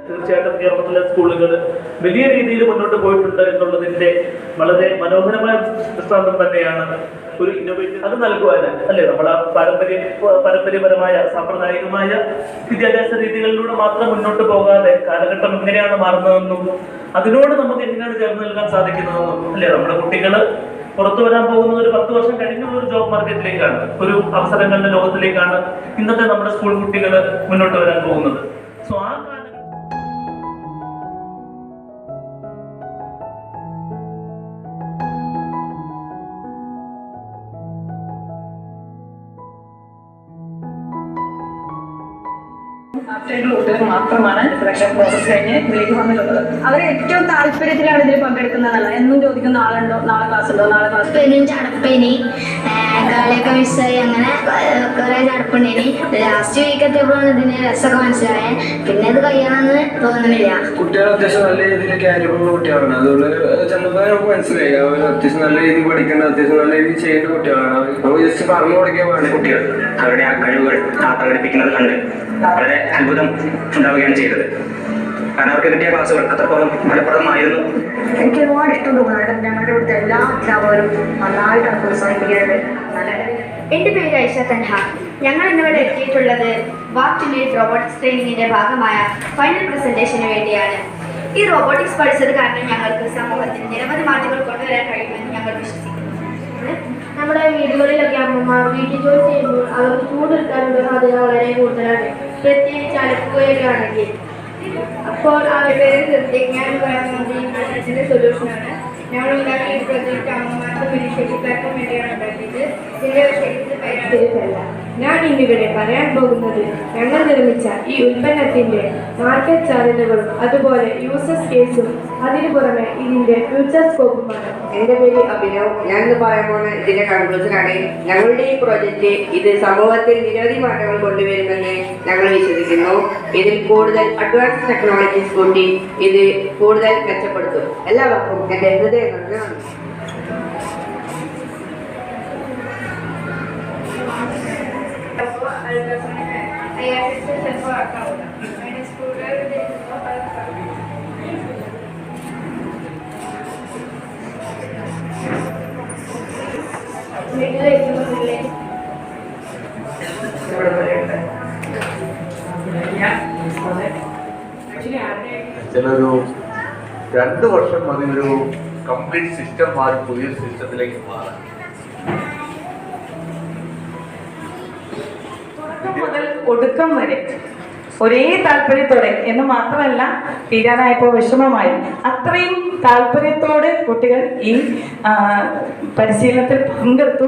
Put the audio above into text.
തീർച്ചയായിട്ടും കേരളത്തിലെ സ്കൂളുകൾ വലിയ രീതിയിൽ മുന്നോട്ട് പോയിട്ടുണ്ട് എന്നുള്ളതിന്റെ വളരെ മനോഹരമായ ദൃഷ്ടാന്തം തന്നെയാണ് ഒരു ഇന്നോവേറ്റീവ് അത് നൽകുവാൻ അല്ലേ. നമ്മളെ പാരമ്പര്യപരമായ സാമ്പ്രദായികമായ വിദ്യാഭ്യാസ രീതികളിലൂടെ മാത്രം മുന്നോട്ട് പോകാതെ കാലഘട്ടം എങ്ങനെയാണ് മാറുന്നതെന്നും അതിനോട് നമുക്ക് എങ്ങനെയാണ് ചേർന്ന് നൽകാൻ സാധിക്കുന്നതെന്നും അല്ലേ. നമ്മുടെ കുട്ടികൾ പുറത്തു വരാൻ പോകുന്നത് ഒരു 10 വർഷം കഴിഞ്ഞുള്ള ഒരു ജോബ് മാർക്കറ്റിലേക്കാണ്, ഒരു അവസരങ്ങളുടെ ലോകത്തിലേക്കാണ് ഇന്നത്തെ നമ്മുടെ സ്കൂൾ കുട്ടികൾ മുന്നോട്ട് വരാൻ പോകുന്നത്. സോ ആ മാത്രമാണ് സെലക്ഷൻ പ്രോസസ് കഴിഞ്ഞ് ഇതിലേക്ക് വന്നിട്ടുള്ളത്. അവർ ഏറ്റവും താല്പര്യത്തിലാണ് ഇതിൽ പങ്കെടുക്കുന്നത്. എന്നും ചോദിക്കുന്ന ആളുണ്ടോ, നാളെ ക്ലാസ് ഉണ്ടോ, നാളെ ക്ലാസ് ചടപ്പേനി കളിയൊക്കെ മിസ്സായി, അങ്ങനെ കുറെ ചടപ്പുണ്ടേനി. ലാസ്റ്റ് വീക്ക് എത്തിയപ്പോഴാണ് ഇതിന് രസമൊക്കെ മനസ്സിലായത്. പിന്നെ ഇത് കഴിയണമെന്ന് തോന്നുന്നില്ല. കുട്ടികൾ അത്യാവശ്യം നല്ല രീതിയിൽ ക്യാരിയറുള്ള കുട്ടികളാണ്. അതുകൊണ്ട് ചെന്നപ്പോൾ നമുക്ക് മനസ്സിലായി അവർ അത്യാവശ്യം നല്ല രീതിയിൽ പഠിക്കേണ്ട, അത്യാവശ്യം നല്ല രീതിയിൽ ചെയ്യേണ്ട കുട്ടികളാണ്. നമുക്ക് ജസ്റ്റ് പറഞ്ഞു കൊടുക്കാൻ വേണ്ട കുട്ടികൾ അവരുടെ ആ കഴിവുകൾ പ്രകടിപ്പിക്കുന്നത് കണ്ട് വളരെ അത്ഭുതം ഉണ്ടാവുകയാണ് ചെയ്തത്. കാരണം അവർക്ക് കിട്ടിയ ക്ലാസ്സുകൾ അത്രത്തോളം ഫലപ്രദമായിരുന്നു. എനിക്ക് ഒരുപാട് ഇഷ്ടം തോന്നുന്നുണ്ട്. ഞങ്ങളുടെ ഇവിടുത്തെ എല്ലാ അധ്യാപകരും നന്നായിട്ടാണ് പ്രോത്സാഹിപ്പിക്കുന്നത്. എൻ്റെ പേര് ഐഷ തൻഹ. ഞങ്ങൾ ഇന്നിവിടെ എത്തിയിട്ടുള്ളത് വാക്ടിലേറ്റ് റോബോട്ടിക്സ് ട്രെയിനിങ്ങിൻ്റെ ഭാഗമായ ഫൈനൽ പ്രസന്റേഷന് വേണ്ടിയാണ്. ഈ റോബോട്ടിക്സ് പഠിച്ചത് കാരണം ഞങ്ങൾക്ക് സമൂഹത്തിൽ നിരവധി മാറ്റങ്ങൾ കൊണ്ടുവരാൻ കഴിയുമെന്ന് ഞങ്ങൾ വിശ്വസിക്കുന്നു. നമ്മുടെ വീടുകളിലൊക്കെ അമ്മമാർ വീട്ടിൽ ജോലി ചെയ്യുമ്പോൾ അവർക്ക് ചൂടെടുക്കാനുള്ള സാധ്യത വളരെ കൂടുതലാണ്, പ്രത്യേകിച്ച് അലക്കുകയൊക്കെ ആണെങ്കിൽ. അപ്പോൾ അവരുടെ ഞാൻ പറയാൻ വേണ്ടി സൊല്യൂഷനാണ് ഞങ്ങൾ ഉണ്ടാക്കിയ പ്രൊജക്റ്റ് അമ്മമാർക്ക് വിശേഷിക്കാർക്കും വേണ്ടിയാണ് ഉണ്ടാക്കിയത്. ഇതിൻ്റെ വിഷയത്തിൽ പരിചയമല്ല. ഞാൻ ഇന്നിവിടെ പറയാൻ പോകുന്നത് ഞങ്ങൾ നിർമ്മിച്ച ഈ ഉൽപ്പന്നത്തിൻ്റെ മാർക്കറ്റ് സാധ്യതകളും അതുപോലെ യൂസേഴ്സ് കേസും അതിനു പുറമെ ഇതിൻ്റെ ഫ്യൂച്ചർ സ്കോപ്പുമാണ്. എൻ്റെ പേര് അഭിനവ്. ഞാനിന്ന് പറയാൻ പോകുന്ന ഇതിൻ്റെ കൺക്ലൂഷനാണ്. ഞങ്ങളുടെ ഈ പ്രോജക്റ്റ് ഇത് സമൂഹത്തിൽ നിരവധി മാറ്റങ്ങൾ കൊണ്ടുവരുമെന്ന് ഞങ്ങൾ വിശ്വസിക്കുന്നു. ഇതിൽ കൂടുതൽ അഡ്വാൻസ് ടെക്നോളജീസ് കൂട്ടി ഇത് കൂടുതൽ മെച്ചപ്പെടുത്തും. എല്ലാവർക്കും എൻ്റെ ഹൃദയം നന്ദി. ചിലൊരു 2 വർഷം മതി ഒരു കംപ്ലീറ്റ് സിസ്റ്റം മാറി പുതിയൊരു സിസ്റ്റത്തിലേക്ക് മാറാൻ. മുതൽ ഒടുക്കം വരെ ഒരേ താല്പര്യത്തോടെ എന്ന് മാത്രമല്ല, തീരാനായപ്പോൾ വിഷമമായി. അത്രയും താല്പര്യത്തോടെ കുട്ടികൾ ഈ പരിശീലനത്തിൽ പങ്കെടുത്തു